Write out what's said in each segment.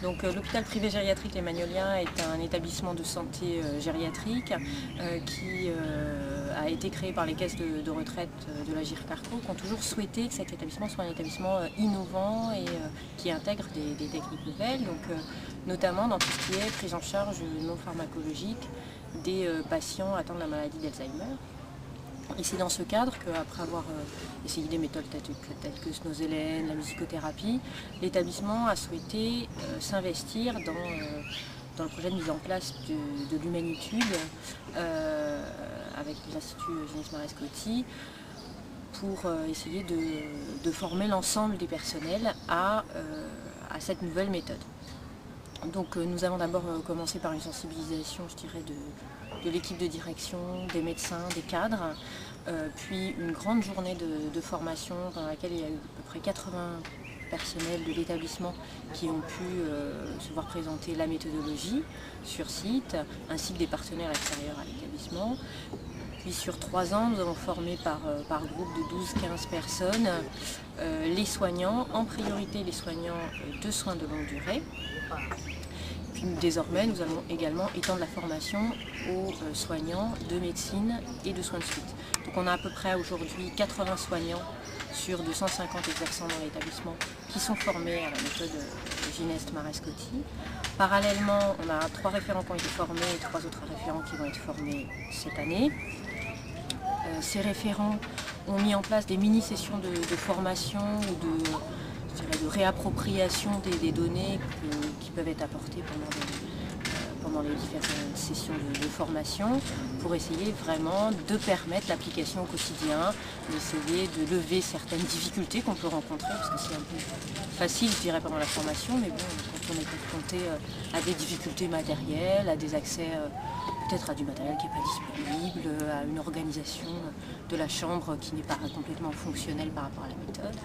Donc l'hôpital privé gériatrique Les Magnoliens est un établissement de santé gériatrique qui a été créé par les caisses de retraite de la GIRCARCO, qui ont toujours souhaité que cet établissement soit un établissement innovant et qui intègre des techniques nouvelles, donc, notamment dans tout ce qui est prise en charge non pharmacologique des patients atteints de la maladie d'Alzheimer. Et c'est dans ce cadre qu'après avoir essayé des méthodes telles que Snozelen, la musicothérapie, l'établissement a souhaité s'investir dans le projet de mise en place de l'Humanitude avec l'Institut Jeunesse Marescotti pour essayer de former l'ensemble des personnels à cette nouvelle méthode. Donc nous avons d'abord commencé par une sensibilisation, je dirais, de l'équipe de direction, des médecins, des cadres, puis une grande journée de formation dans laquelle il y a eu à peu près 80 personnels de l'établissement qui ont pu se voir présenter la méthodologie sur site, ainsi que des partenaires extérieurs à l'établissement. Puis sur 3 ans, nous avons formé par groupe de 12-15 personnes les soignants, en priorité les soignants de soins de longue durée. Puis désormais, nous allons également étendre la formation aux soignants de médecine et de soins de suite. Donc on a à peu près aujourd'hui 80 soignants sur 250 exerçants dans l'établissement qui sont formés à la méthode Gineste Marescotti. Parallèlement, on a 3 référents qui ont été formés et 3 autres référents qui vont être formés cette année. Ces référents ont mis en place des mini-sessions de formation ou de réappropriation des données qui peuvent être apportées pendant les différentes sessions de formation pour essayer vraiment de permettre l'application au quotidien, d'essayer de lever certaines difficultés qu'on peut rencontrer, parce que c'est un peu facile, je dirais, pendant la formation, mais bon, quand on est confronté à des difficultés matérielles, à des accès peut-être à du matériel qui n'est pas disponible, à une organisation de la chambre qui n'est pas complètement fonctionnelle par rapport à la méthode,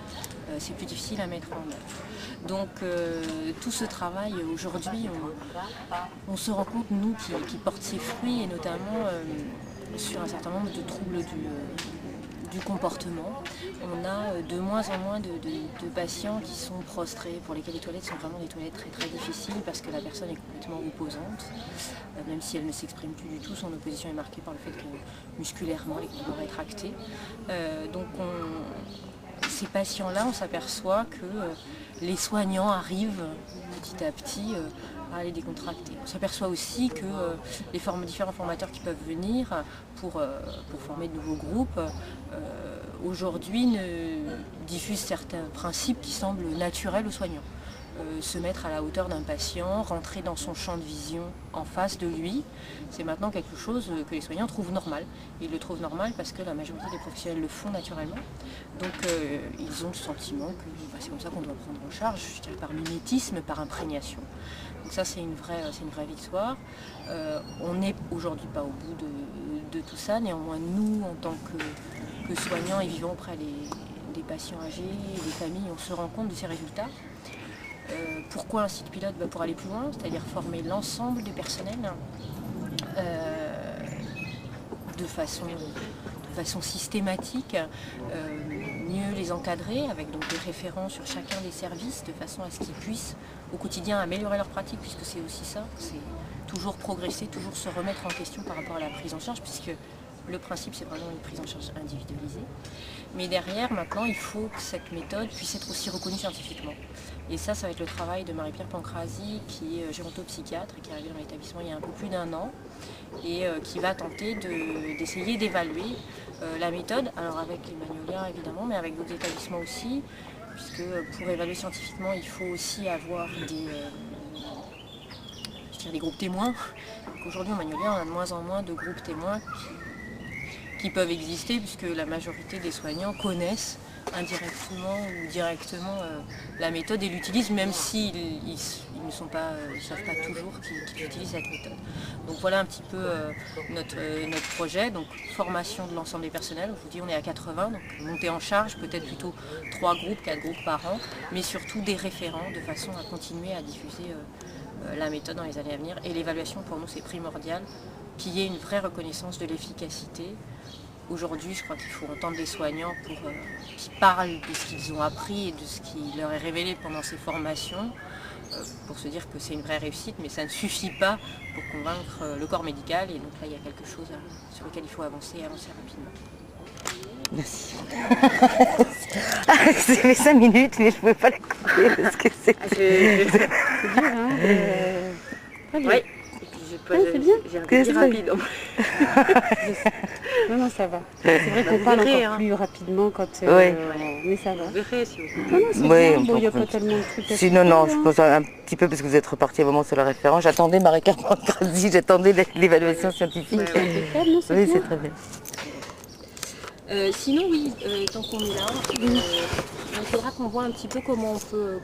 c'est plus difficile à mettre en œuvre. Donc tout ce travail aujourd'hui, on se rend compte, nous, qui porte ses fruits, et notamment sur un certain nombre de troubles du comportement. On a de moins en moins de patients qui sont prostrés, pour lesquels les toilettes sont vraiment des toilettes très très difficiles parce que la personne est complètement opposante, même si elle ne s'exprime plus du tout, son opposition est marquée par le fait que musculairement elle est complètement rétractée. Donc ces patients-là, on s'aperçoit que les soignants arrivent petit à petit à les décontracter. On s'aperçoit aussi que les différents formateurs qui peuvent venir pour former de nouveaux groupes, aujourd'hui diffusent certains principes qui semblent naturels aux soignants. Se mettre à la hauteur d'un patient, rentrer dans son champ de vision en face de lui, c'est maintenant quelque chose que les soignants trouvent normal. Ils le trouvent normal parce que la majorité des professionnels le font naturellement. Donc ils ont le sentiment que c'est comme ça qu'on doit prendre en charge, je dirais par mimétisme, par imprégnation. Donc ça c'est une vraie victoire. On n'est aujourd'hui pas au bout de tout ça, néanmoins nous en tant que soignants et vivant auprès des patients âgés et des familles, on se rend compte de ces résultats. Pourquoi un site pilote? Pour aller plus loin, c'est-à-dire former l'ensemble du personnel de façon systématique, mieux les encadrer avec donc des référents sur chacun des services de façon à ce qu'ils puissent au quotidien améliorer leur pratique, puisque c'est aussi ça, c'est toujours progresser, toujours se remettre en question par rapport à la prise en charge, puisque le principe c'est vraiment une prise en charge individualisée. Mais derrière maintenant il faut que cette méthode puisse être aussi reconnue scientifiquement. Et ça va être le travail de Marie-Pierre Pancrazi, qui est gérontopsychiatre et qui est arrivée dans l'établissement il y a un peu plus d'1 an et qui va tenter d'essayer d'évaluer la méthode, alors avec les Magnoliens évidemment, mais avec d'autres établissements aussi, puisque pour évaluer scientifiquement il faut aussi avoir des groupes témoins. Aujourd'hui au Magnolien on a de moins en moins de groupes témoins qui peuvent exister, puisque la majorité des soignants connaissent indirectement ou directement la méthode et l'utilisent, même s'ils ne savent pas toujours qu'ils utilisent cette méthode. Donc voilà un petit peu notre projet, donc formation de l'ensemble des personnels. Je vous dis on est à 80, donc monter en charge, peut-être plutôt 3 groupes, 4 groupes par an, mais surtout des référents de façon à continuer à diffuser la méthode dans les années à venir. Et l'évaluation pour nous c'est primordial, qu'il y ait une vraie reconnaissance de l'efficacité. Aujourd'hui, je crois qu'il faut entendre les soignants qui parlent de ce qu'ils ont appris et de ce qui leur est révélé pendant ces formations, pour se dire que c'est une vraie réussite, mais ça ne suffit pas pour convaincre le corps médical. Et donc là, il y a quelque chose sur lequel il faut avancer rapidement. Merci. Ça fait 5 minutes, mais je ne pouvais pas la couper parce que c'est... C'est dur, hein. Très bien. Oui. C'est bien. J'ai un peu rapide. Non, ça va. C'est vrai qu'on parle encore plus rapidement quand... Mais ça va. Vous verrez si vous... Non, c'est bien. Bon, il n'y a pas tellement de trucs à Sinon, non, je hein. pose un petit peu parce que vous êtes reparti vraiment sur le référent. J'attendais Marie-Carmen Grandi, j'attendais l'évaluation scientifique. Non, c'est Oui, bien. c'est très bien. Sinon, oui, tant qu'on est là, il faudra qu'on voit un petit peu comment on peut